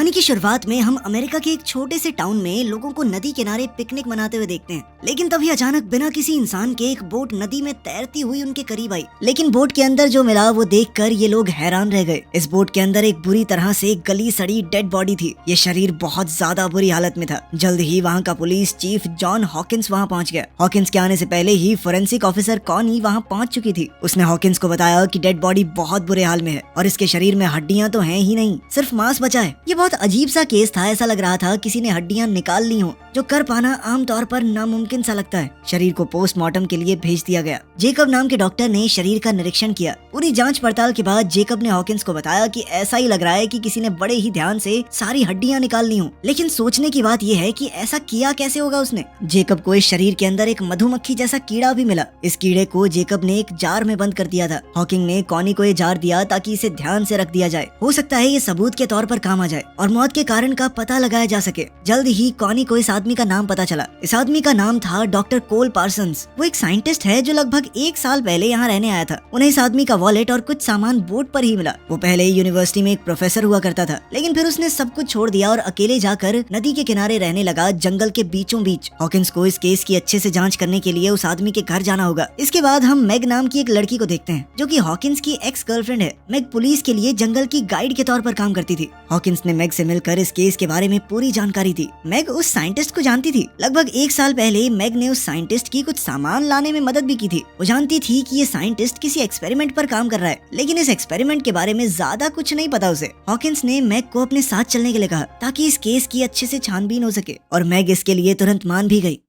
कहानी की शुरुआत में हम अमेरिका के एक छोटे से टाउन में लोगों को नदी किनारे पिकनिक मनाते हुए देखते हैं। लेकिन तभी अचानक बिना किसी इंसान के एक बोट नदी में तैरती हुई उनके करीब आई। लेकिन बोट के अंदर जो मिला वो देखकर ये लोग हैरान रह गए। इस बोट के अंदर एक बुरी तरह से गली सड़ी डेड बॉडी थी। ये शरीर बहुत ज्यादा बुरी हालत में था। जल्द ही वहाँ का पुलिस चीफ जॉन हॉकिंस वहाँ पहुँच गया। हॉकिंस के आने से पहले ही फोरेंसिक ऑफिसर कॉनी वहाँ पहुँच चुकी थी। उसने हॉकिंस को बताया कि डेड बॉडी बहुत बुरे हाल में है और इसके शरीर में हड्डियाँ तो हैं ही नहीं, सिर्फ मांस बचा है। ये बहुत अजीब सा केस था। ऐसा लग रहा था किसी ने हड्डियां निकाल ली हो, जो कर पाना आमतौर पर नामुमकिन सा लगता है। शरीर को पोस्टमार्टम के लिए भेज दिया गया। जेकब नाम के डॉक्टर ने शरीर का निरीक्षण किया। पूरी जांच पड़ताल के बाद जेकब ने हॉकिंस को बताया कि ऐसा ही लग रहा है कि किसी ने बड़े ही ध्यान से सारी हड्डियां निकाल ली हो। लेकिन सोचने की बात यह है कि ऐसा किया कैसे होगा उसने। जेकब को इस शरीर के अंदर एक मधुमक्खी जैसा कीड़ा भी मिला। इस कीड़े को जेकब ने एक जार में बंद कर दिया था। हॉकिंग ने कॉनी को ये जार दिया ताकि इसे ध्यान से रख दिया जाए। हो सकता है ये सबूत के तौर पर काम आ जाए और मौत के कारण का पता लगाया जा सके। जल्द ही कॉनी को इस आदमी का नाम पता चला। इस आदमी का नाम था डॉक्टर कोल पार्सन्स। वो एक साइंटिस्ट है जो लगभग 1 साल पहले यहाँ रहने आया था। उन्हें इस आदमी का वॉलेट और कुछ सामान बोट पर ही मिला। वो पहले ही यूनिवर्सिटी में एक प्रोफेसर हुआ करता था, लेकिन फिर उसने सब कुछ छोड़ दिया और अकेले जाकर नदी के किनारे रहने लगा, जंगल के बीचों बीच। हॉकिंस को इस केस की अच्छे से जांच करने के लिए उस आदमी के घर जाना होगा। इसके बाद हम मैग नाम की एक लड़की को देखते हैं जो कि हॉकिंस की एक्स गर्लफ्रेंड है। मैग पुलिस के लिए जंगल की गाइड के तौर पर काम करती थी। हॉकिंस ने मैग से मिलकर इस केस के बारे में पूरी जानकारी दी। मैग उस साइंटिस्ट को जानती थी। लगभग 1 साल पहले मैग ने उस साइंटिस्ट की कुछ सामान लाने में मदद भी की थी। वो जानती थी कि ये साइंटिस्ट किसी एक्सपेरिमेंट पर काम कर रहा है, लेकिन इस एक्सपेरिमेंट के बारे में ज्यादा कुछ नहीं पता उसे। हॉकिंस ने मैग को अपने साथ चलने के लिए कहा ताकि इस केस की अच्छे से छानबीन हो सके और मैग इसके लिए तुरंत मान भी गई।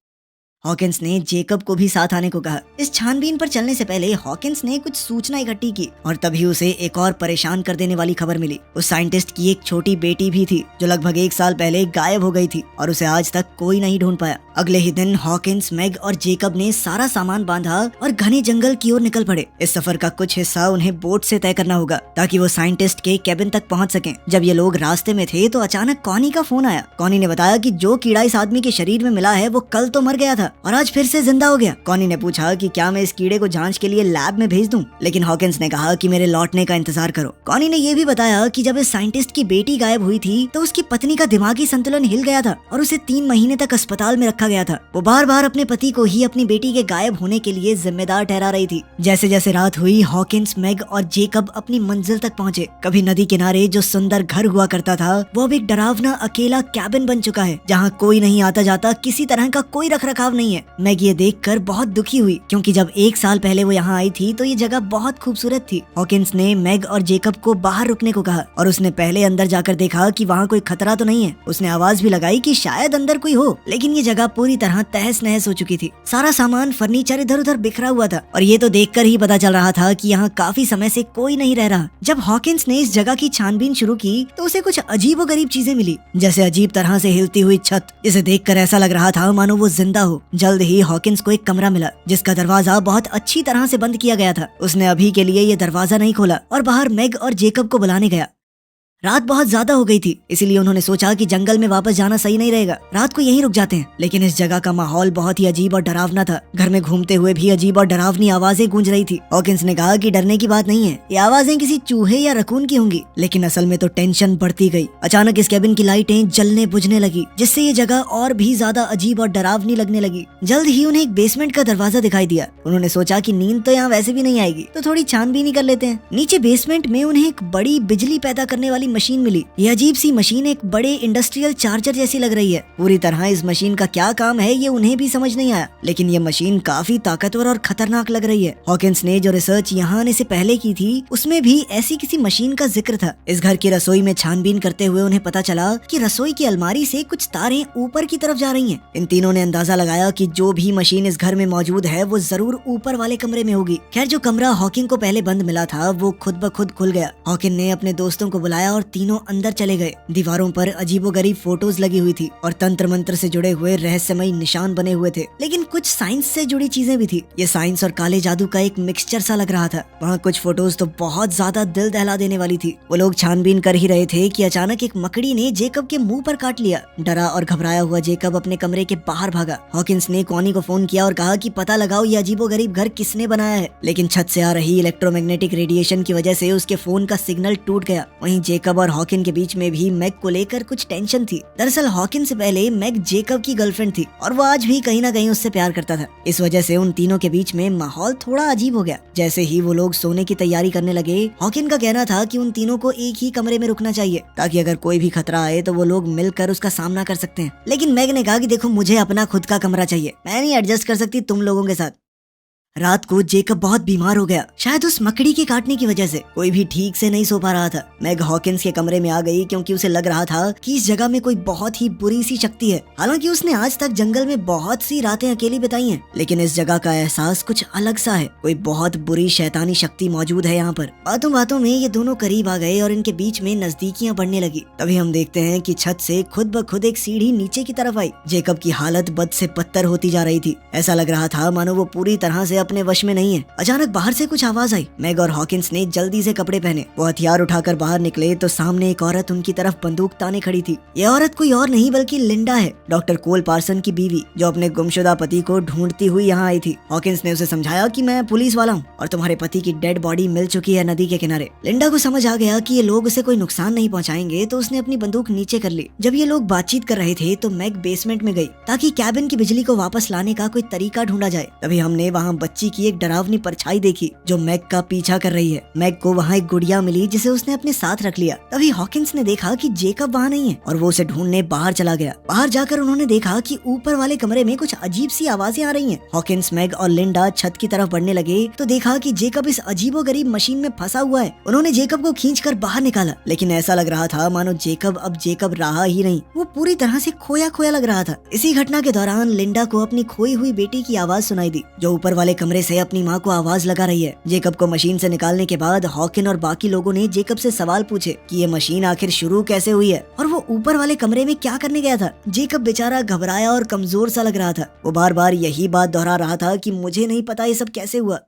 हॉकिंस ने जेकब को भी साथ आने को कहा। इस छानबीन पर चलने से पहले हॉकिंस ने कुछ सूचना इकट्ठी की और तभी उसे एक और परेशान कर देने वाली खबर मिली। उस साइंटिस्ट की एक छोटी बेटी भी थी जो लगभग 1 साल पहले गायब हो गई थी और उसे आज तक कोई नहीं ढूंढ पाया। अगले ही दिन हॉकिंस, मैग और जेकब ने सारा सामान बांधा और घने जंगल की ओर निकल पड़े। इस सफर का कुछ हिस्सा उन्हें बोट से तय करना होगा ताकि वो साइंटिस्ट के केबिन तक पहुंच सकें। जब ये लोग रास्ते में थे तो अचानक कॉनी का फोन आया। कॉनी ने बताया कि जो कीड़ा इस आदमी के शरीर में मिला है वो कल तो मर गया था और आज फिर से जिंदा हो गया। कॉनी ने पूछा कि क्या मैं इस कीड़े को जांच के लिए लैब में भेज दूं, लेकिन हॉकिंस ने कहा कि मेरे लौटने का इंतजार करो। कॉनी ने यह भी बताया कि जब इस साइंटिस्ट की बेटी गायब हुई थी तो उसकी पत्नी का दिमागी संतुलन हिल गया था और उसे 3 महीने तक अस्पताल में रखा गया था। वो बार बार अपने पति को ही अपनी बेटी के गायब होने के लिए जिम्मेदार ठहरा रही थी। जैसे जैसे रात हुई हॉकिंस, मैग और जेकब अपनी मंजिल तक पहुँचे। कभी नदी किनारे जो सुंदर घर हुआ करता था वो अब एक डरावना अकेला कैबिन बन चुका है जहाँ कोई नहीं आता जाता, किसी तरह का कोई रखरखाव नहीं है। मैग ये देखकर बहुत दुखी हुई क्योंकि जब 1 साल पहले वो यहाँ आई थी तो ये जगह बहुत खूबसूरत थी। हॉकिंस ने मैग और जेकब को बाहर रुकने को कहा और उसने पहले अंदर जाकर देखा कि वहाँ कोई खतरा तो नहीं है। उसने आवाज भी लगाई कि शायद अंदर कोई हो, लेकिन ये जगह पूरी तरह तहस नहस हो चुकी थी। सारा सामान, फर्नीचर इधर उधर बिखरा हुआ था और ये तो देखकर ही पता चल रहा था कि यहाँ काफी समय से कोई नहीं रह रहा। जब हॉकिंस ने इस जगह की छानबीन शुरू की तो उसे कुछ अजीबोगरीब चीजें मिली, जैसे अजीब तरह से हिलती हुई छत, जिसे देखकर ऐसा लग रहा था मानो वो जिंदा हो। जल्द ही हॉकिंस को एक कमरा मिला जिसका दरवाजा बहुत अच्छी तरह से बंद किया गया था। उसने अभी के लिए ये दरवाजा नहीं खोला और बाहर मैग और जेकब को बुलाने गया। रात बहुत ज्यादा हो गई थी, इसीलिए उन्होंने सोचा कि जंगल में वापस जाना सही नहीं रहेगा, रात को यहीं रुक जाते हैं। लेकिन इस जगह का माहौल बहुत ही अजीब और डरावना था। घर में घूमते हुए भी अजीब और डरावनी आवाजें गूंज रही थी। हॉकिंस ने कहा कि डरने की बात नहीं है, ये आवाजें किसी चूहे या रकून की होंगी। लेकिन असल में तो टेंशन बढ़ती गई। अचानक इस केबिन की लाइटें जलने बुझने लगी, जिससे ये जगह और भी ज्यादा अजीब और डरावनी लगने लगी। जल्द ही उन्हें एक बेसमेंट का दरवाजा दिखाई दिया। उन्होंने सोचा कि नींद तो यहाँ वैसे भी नहीं आएगी, तो थोड़ी छानबीन कर लेते हैं। नीचे बेसमेंट में उन्हें एक बड़ी बिजली पैदा करने वाली मशीन मिली। ये अजीब सी मशीन एक बड़े इंडस्ट्रियल चार्जर जैसी लग रही है। पूरी तरह इस मशीन का क्या काम है ये उन्हें भी समझ नहीं आया, लेकिन ये मशीन काफी ताकतवर और खतरनाक लग रही है। हॉकिंस ने जो रिसर्च यहाँ आने से पहले की थी उसमें भी ऐसी किसी मशीन का जिक्र था। इस घर की रसोई में छानबीन करते हुए उन्हें पता चला कि रसोई की अलमारी से कुछ तारें ऊपर की तरफ जा रही हैं। इन तीनों ने अंदाजा लगाया कि जो भी मशीन इस घर में मौजूद है वो जरूर ऊपर वाले कमरे में होगी। खैर, जो कमरा हॉकिंग को पहले बंद मिला था वो खुद ब खुद खुल गया। हॉकिंग ने अपने दोस्तों को बुलाया और तीनों अंदर चले गए। दीवारों पर अजीबोगरीब फोटोज लगी हुई थी और तंत्र मंत्र से जुड़े हुए रहस्यमयी निशान बने हुए थे, लेकिन कुछ साइंस से जुड़ी चीजें भी थी। ये साइंस और काले जादू का एक मिक्सचर सा लग रहा था। वहाँ कुछ फोटोज तो बहुत ज्यादा दिल दहला देने वाली थी। वो लोग छानबीन कर ही रहे थे कि अचानक एक मकड़ी ने जेकब के मुंह पर काट लिया। डरा और घबराया हुआ जेकब अपने कमरे के बाहर भागा। हॉकिंस ने कॉनी को फोन किया और कहा कि पता लगाओ ये अजीबोगरीब घर किसने बनाया है, लेकिन छत से आ रही इलेक्ट्रोमैग्नेटिक रेडिएशन की वजह से उसके फोन का सिग्नल टूट गया। वहीं जेकब जेकब और हॉकिन के बीच में भी मैग को लेकर कुछ टेंशन थी। दरअसल हॉकिन से पहले मैग जेकब की गर्लफ्रेंड थी और वो आज भी कहीं ना कहीं उससे प्यार करता था। इस वजह से उन तीनों के बीच में माहौल थोड़ा अजीब हो गया। जैसे ही वो लोग सोने की तैयारी करने लगे, हॉकिन का कहना था कि उन तीनों को एक ही कमरे में रुकना चाहिए ताकि अगर कोई भी खतरा आए तो वो लोग मिलकर उसका सामना कर सकते हैं। लेकिन मैग ने कहा कि देखो, मुझे अपना खुद का कमरा चाहिए, मैं नहीं एडजस्ट कर सकती तुम लोगों के साथ। रात को जेकब बहुत बीमार हो गया, शायद उस मकड़ी के काटने की वजह से कोई भी ठीक से नहीं सो पा रहा था। मैग हॉकिंस के कमरे में आ गई क्योंकि उसे लग रहा था कि इस जगह में कोई बहुत ही बुरी सी शक्ति है। हालांकि उसने आज तक जंगल में बहुत सी रातें अकेली बिताई हैं, लेकिन इस जगह का एहसास कुछ अलग सा है। कोई बहुत बुरी शैतानी शक्ति मौजूद है यहाँ पर। बातों बातों में ये दोनों करीब आ गए और इनके बीच में नजदीकियां बढ़ने लगी। तभी हम देखते हैं कि छत से खुद ब खुद एक सीढ़ी नीचे की तरफ आई। जेकब की हालत बद से बदतर होती जा रही थी। ऐसा लग रहा था मानो वो पूरी तरह से अपने वश में नहीं है। अचानक बाहर से कुछ आवाज आई। मैग और हॉकिंस ने जल्दी से कपड़े पहने। वो हथियार उठाकर बाहर निकले तो सामने एक औरत उनकी तरफ बंदूक ताने खड़ी थी। यह औरत कोई और नहीं बल्कि लिंडा है, डॉक्टर कोल पार्सन की बीवी, जो अपने गुमशुदा पति को ढूंढती हुई यहाँ आई थी। हॉकिंस ने उसे समझाया कि मैं पुलिस वाला हूँ और तुम्हारे पति की डेड बॉडी मिल चुकी है नदी के किनारे। लिंडा को समझ आ गया कि ये लोग उसे कोई नुकसान नहीं पहुँचाएंगे, तो उसने अपनी बंदूक नीचे कर ली। जब ये लोग बातचीत कर रहे थे तो मैग बेसमेंट में गई ताकि कैबिन की बिजली को वापस लाने का कोई तरीका ढूंढा जाए। तभी हमने वहाँ बच्ची की एक डरावनी परछाई देखी जो मैग का पीछा कर रही है। मैग को वहाँ एक गुड़िया मिली जिसे उसने अपने साथ रख लिया। तभी हॉकिंस ने देखा कि जेकब वहाँ नहीं है और वो उसे ढूंढने बाहर चला गया। बाहर जाकर उन्होंने देखा कि ऊपर वाले कमरे में कुछ अजीब सी आवाजें आ रही हैं। हॉकिंस, मैग और लिंडा छत की तरफ बढ़ने लगे तो देखा कि जेकब इस अजीबोगरीब मशीन में फंसा हुआ है। उन्होंने जेकब को खींचकर बाहर निकाला, लेकिन ऐसा लग रहा था मानो जेकब अब जेकब रहा ही नहीं। वो पूरी तरह से खोया खोया लग रहा था। इसी घटना के दौरान लिंडा को अपनी खोई हुई बेटी की आवाज सुनाई दी, जो ऊपर वाले कमरे से अपनी माँ को आवाज लगा रही है। जेकब को मशीन से निकालने के बाद हॉकिन और बाकी लोगों ने जेकब से सवाल पूछे कि ये मशीन आखिर शुरू कैसे हुई है और वो ऊपर वाले कमरे में क्या करने गया था। जेकब बेचारा घबराया और कमजोर सा लग रहा था। वो बार बार यही बात दोहरा रहा था कि मुझे नहीं पता ये सब कैसे हुआ।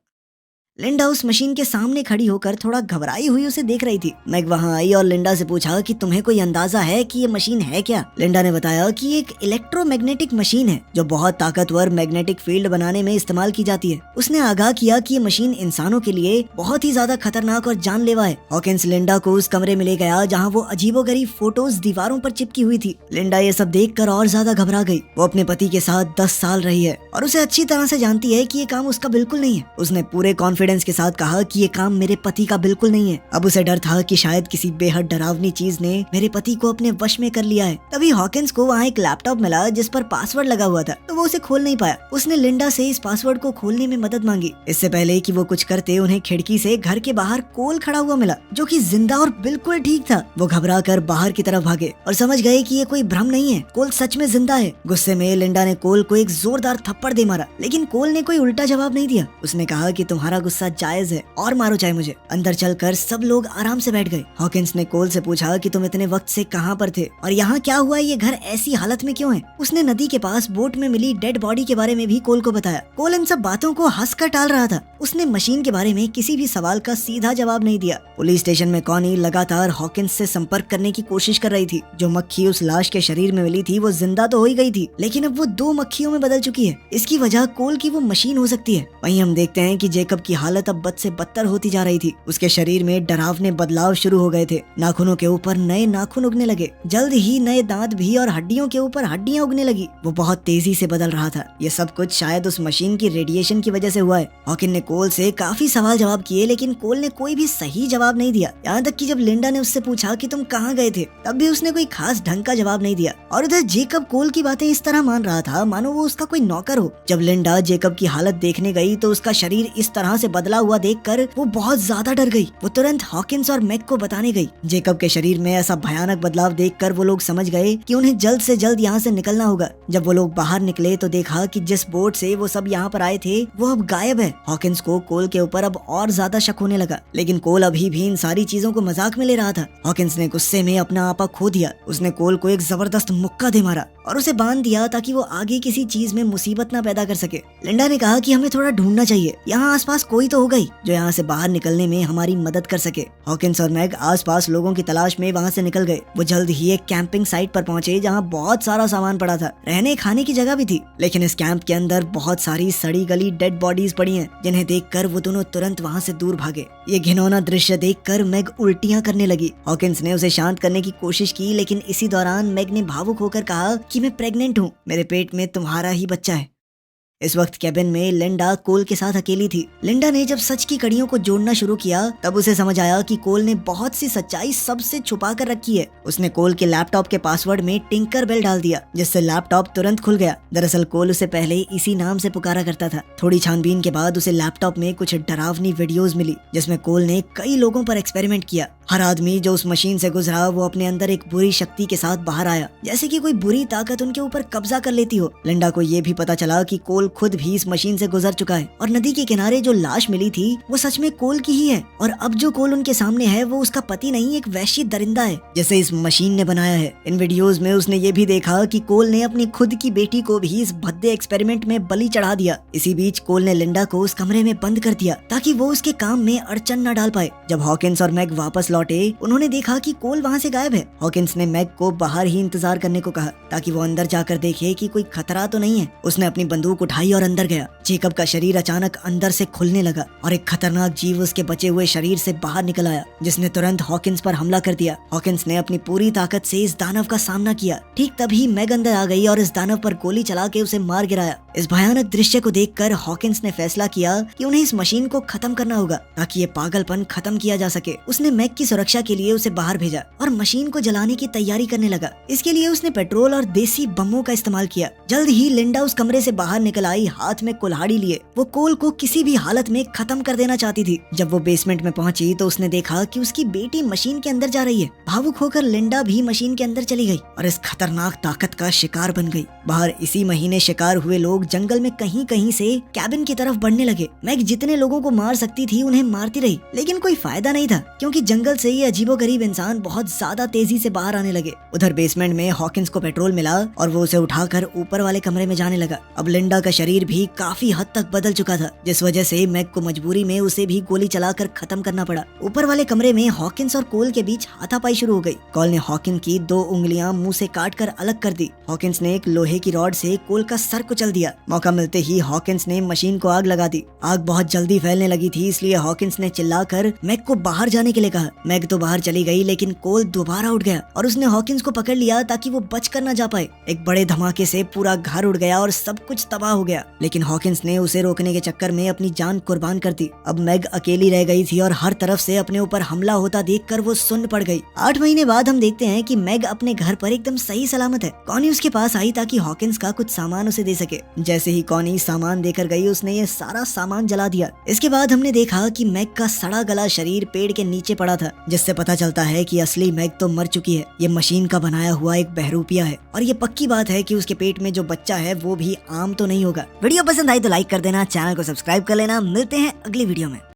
लिंडा उस मशीन के सामने खड़ी होकर थोड़ा घबराई हुई उसे देख रही थी। मैग वहाँ आई और लिंडा से पूछा कि तुम्हें कोई अंदाजा है कि ये मशीन है क्या। लिंडा ने बताया कि एक इलेक्ट्रोमैग्नेटिक मशीन है जो बहुत ताकतवर मैग्नेटिक फील्ड बनाने में इस्तेमाल की जाती है। उसने आगाह किया कि ये मशीन इंसानों के लिए बहुत ही ज्यादा खतरनाक और जानलेवा है। हॉकिंस लिंडा को उस कमरे में ले गया जहाँ वो अजीबोगरीब फोटोज दीवारों पर चिपकी हुई थी। लिंडा ये सब देखकर और ज्यादा घबरा गई। वो अपने पति के साथ 10 साल रही है और उसे अच्छी तरह से जानती है कि ये काम उसका बिल्कुल नहीं है। उसने पूरे कॉन्फिडेंस के साथ कहा कि ये काम मेरे पति का बिल्कुल नहीं है। अब उसे डर था कि शायद किसी बेहद डरावनी चीज ने मेरे पति को अपने वश में कर लिया है। तभी हॉकिंस को वहाँ एक लैपटॉप मिला जिस पर पासवर्ड लगा हुआ था, तो वो उसे खोल नहीं पाया। उसने लिंडा से इस पासवर्ड को खोलने में मदद मांगी। इससे पहले कि वो कुछ करते, उन्हें खिड़की से घर के बाहर कोल खड़ा हुआ मिला जो कि जिंदा और बिल्कुल ठीक था। वो घबरा कर बाहर की तरफ भागे और समझ गए कि ये कोई भ्रम नहीं है, कोल सच में जिंदा है। गुस्से में लिंडा ने कोल को एक जोरदार थप्पड़ दे मारा, लेकिन कोल ने कोई उल्टा जवाब नहीं दिया। उसने कहा कि तुम्हारा गुस्सा जायज है और मारो चाहे मुझे। अंदर चलकर सब लोग आराम से बैठ गए। हॉकिंस ने कोल से पूछा कि तुम इतने वक्त से कहाँ पर थे और यहाँ क्या हुआ, ये घर ऐसी हालत में क्यों है। उसने नदी के पास बोट में मिली डेड बॉडी के बारे में भी कोल को बताया। कोल इन सब बातों को हंसकर टाल रहा था। उसने मशीन के बारे में किसी भी सवाल का सीधा जवाब नहीं दिया। पुलिस स्टेशन में कॉनी लगातार हॉकिंस से संपर्क करने की कोशिश कर रही थी। जो मक्खी उस लाश के शरीर में मिली थी वो जिंदा तो हो ही गई थी, लेकिन अब वो 2 मक्खियों में बदल चुकी है। इसकी वजह कोल की वो मशीन हो सकती है। वहीं हम देखते हैं कि जेकब की हालत अब बद से बदतर होती जा रही थी। उसके शरीर में डरावने बदलाव शुरू हो गए थे। नाखूनों के ऊपर नए नाखून उगने लगे, जल्द ही नए दांत भी, और हड्डियों के ऊपर हड्डियां उगने लगी। वो बहुत तेजी से बदल रहा था। ये सब कुछ शायद उस मशीन की रेडिएशन की वजह से हुआ है। हॉकिन ने कोल से काफी सवाल जवाब किए, लेकिन कोल ने कोई भी सही जवाब नहीं दिया। यहाँ तक कि जब लिंडा ने उससे पूछा कि तुम कहाँ गए थे, तब भी उसने कोई खास ढंग का जवाब नहीं दिया। और उधर जेकब कोल की बातें इस तरह मान रहा था मानो वो उसका कोई नौकर हो। जब लिंडा जेकब की हालत देखने गई तो उसका शरीर इस तरह से बदला हुआ देखकर वो बहुत ज्यादा डर गई। वो तुरंत हॉकिंस और मैग को बताने गई। जेकब के शरीर में ऐसा भयानक बदलाव देखकर वो लोग समझ गए कि उन्हें जल्द से जल्द यहाँ से निकलना होगा। जब वो लोग बाहर निकले तो देखा कि जिस बोट से वो सब यहाँ पर आए थे वो अब गायब है। हॉकिंस को कोल के ऊपर अब और ज्यादा शक होने लगा, लेकिन कोल अभी भी इन सारी चीजों को मजाक में ले रहा था। हॉकिंस ने गुस्से में अपना आपा खो दिया। उसने कोल को एक जबरदस्त मुक्का दे मारा और उसे बांध दिया ताकि वो आगे किसी चीज में मुसीबत ना पैदा कर सके। लिंडा ने कहा कि हमें थोड़ा ढूंढना चाहिए, यहाँ आसपास कोई तो होगा ही जो यहाँ से बाहर निकलने में हमारी मदद कर सके। हॉकिंस और मैग आसपास लोगों की तलाश में वहाँ से निकल गए। वो जल्द ही एक कैंपिंग साइट पर पहुंचे जहाँ बहुत सारा सामान पड़ा था, रहने खाने की जगह भी थी। लेकिन इस कैंप के अंदर बहुत सारी सड़ी गली डेड बॉडीज पड़ी हैं, जिन्हें देखकर वो दोनों तुरंत वहाँ से दूर भागे। ये घिनौना दृश्य देखकर मैग उल्टियां करने लगी। हॉकिंस ने उसे शांत करने की कोशिश की, लेकिन इसी दौरान मैग ने भावुक होकर कहा कि मैं प्रेग्नेंट हूँ, मेरे पेट में तुम्हारा ही बच्चा है। इस वक्त कैबिन में लिंडा कोल के साथ अकेली थी। लिंडा ने जब सच की कड़ियों को जोड़ना शुरू किया तब उसे समझ आया कि कोल ने बहुत सी सच्चाई सबसे छुपा कर रखी है। उसने कोल के लैपटॉप के पासवर्ड में टिंकर बेल डाल दिया, जिससे लैपटॉप तुरंत खुल गया। दरअसल कोल उसे पहले इसी नाम से पुकारा करता था। थोड़ी छानबीन के बाद उसे लैपटॉप में कुछ डरावनी वीडियोस मिली, जिसमें कोल ने कई लोगों पर एक्सपेरिमेंट किया। हर आदमी जो उस मशीन से गुजरा वो अपने अंदर एक बुरी शक्ति के साथ बाहर आया, जैसे कि कोई बुरी ताकत उनके ऊपर कब्जा कर लेती हो। लिंडा को ये भी पता चला कि कोल खुद भी इस मशीन से गुजर चुका है और नदी के किनारे जो लाश मिली थी वो सच में कोल की ही है। और अब जो कोल उनके सामने है वो उसका पति नहीं, एक वैश्य दरिंदा है जिसे इस मशीन ने बनाया है। इन वीडियोस में उसने ये भी देखा कि कोल ने अपनी खुद की बेटी को भी इस भद्दे एक्सपेरिमेंट में बलि चढ़ा दिया। इसी बीच कोल ने लिंडा को उस कमरे में बंद कर दिया ताकि वो उसके काम में अड़चन न डाल पाए। जब हॉकिंस और मैग वापस लौटे उन्होंने देखा कि कोल वहाँ से गायब है। हॉकिंस ने मैग को बाहर ही इंतजार करने को कहा ताकि वो अंदर जाकर देखे कि कोई खतरा तो नहीं है। उसने अपनी बंदूक उठाई और अंदर गया। जेकब का शरीर अचानक अंदर से खुलने लगा और एक खतरनाक जीव उसके बचे हुए शरीर से बाहर निकल आया, जिसने तुरंत हॉकिंस पर हमला कर दिया। हॉकिंस ने अपनी पूरी ताकत से इस दानव का सामना किया। ठीक तभी मैग अंदर आ गई और इस दानव पर गोली चला के उसे मार गिराया। इस भयानक दृश्य को देखकर हॉकिंस ने फैसला किया कि उन्हें इस मशीन को खत्म करना होगा ताकि ये पागलपन खत्म किया जा सके। उसने मैग की सुरक्षा के लिए उसे बाहर भेजा और मशीन को जलाने की तैयारी करने लगा। इसके लिए उसने पेट्रोल और देसी बमों का इस्तेमाल किया। जल्द ही लिंडा उस कमरे से बाहर निकल आई, हाथ में कुल्हाड़ी लिए। वो कोल को किसी भी हालत में खत्म कर देना चाहती थी। जब वो बेसमेंट में पहुंची तो उसने देखा कि उसकी बेटी मशीन के अंदर जा रही है। भावुक होकर लिंडा भी मशीन के अंदर चली गई और इस खतरनाक ताकत का शिकार बन गई। बाहर इसी महीने शिकार हुए लोग जंगल में कहीं कहीं से कैबिन की तरफ बढ़ने लगे। मैग जितने लोगों को मार सकती थी उन्हें मारती रही, लेकिन कोई फायदा नहीं था क्योंकि जंगल से ये अजीबोगरीब इंसान बहुत ज्यादा तेजी से बाहर आने लगे। उधर बेसमेंट में हॉकिंस को पेट्रोल मिला और वो उसे उठाकर ऊपर वाले कमरे में जाने लगा। अब लिंडा का शरीर भी काफी हद तक बदल चुका था, जिस वजह से मैग को मजबूरी में उसे भी गोली चलाकर खत्म करना पड़ा। ऊपर वाले कमरे में हॉकिंस और कोल के बीच हाथापाई शुरू हो गई। कोल ने हॉकिंस की 2 उंगलियां मुंह से काटकर अलग कर दी। हॉकिंस ने एक लोहे की रॉड से कोल का सर कुचल दिया। मौका मिलते ही हॉकिंस ने मशीन को आग लगा दी। आग बहुत जल्दी फैलने लगी थी, इसलिए हॉकिंस ने चिल्लाकर मैग को बाहर जाने के लिए कहा। मैग तो बाहर चली गई, लेकिन कोल दोबारा उठ गया और उसने हॉकिंस को पकड़ लिया ताकि वो बचकर न जा पाए। एक बड़े धमाके से पूरा घर उड़ गया और सब कुछ तबाह हो गया, लेकिन हॉकिंस ने उसे रोकने के चक्कर में अपनी जान कुर्बान कर दी। अब मैग अकेली रह गई थी और हर तरफ से अपने ऊपर हमला होता देखकर वो सुन्न पड़ गई। 8 महीने बाद हम देखते हैं कि मैग अपने घर पर एकदम सही सलामत है। कॉनी उसके पास आई ताकि हॉकिंस का कुछ सामान उसे दे सके। जैसे ही कॉनी सामान देकर गई उसने ये सारा सामान जला दिया। इसके बाद हमने देखा कि मैग का सड़ा गला शरीर पेड़ के नीचे पड़ा था, जिससे पता चलता है कि असली मैग तो मर चुकी है। ये मशीन का बनाया हुआ एक बहरूपिया है और ये पक्की बात है कि उसके पेट में जो बच्चा है वो भी आम तो नहीं होगा। वीडियो पसंद आई तो लाइक कर देना, चैनल को सब्सक्राइब कर लेना। मिलते हैं अगली वीडियो में।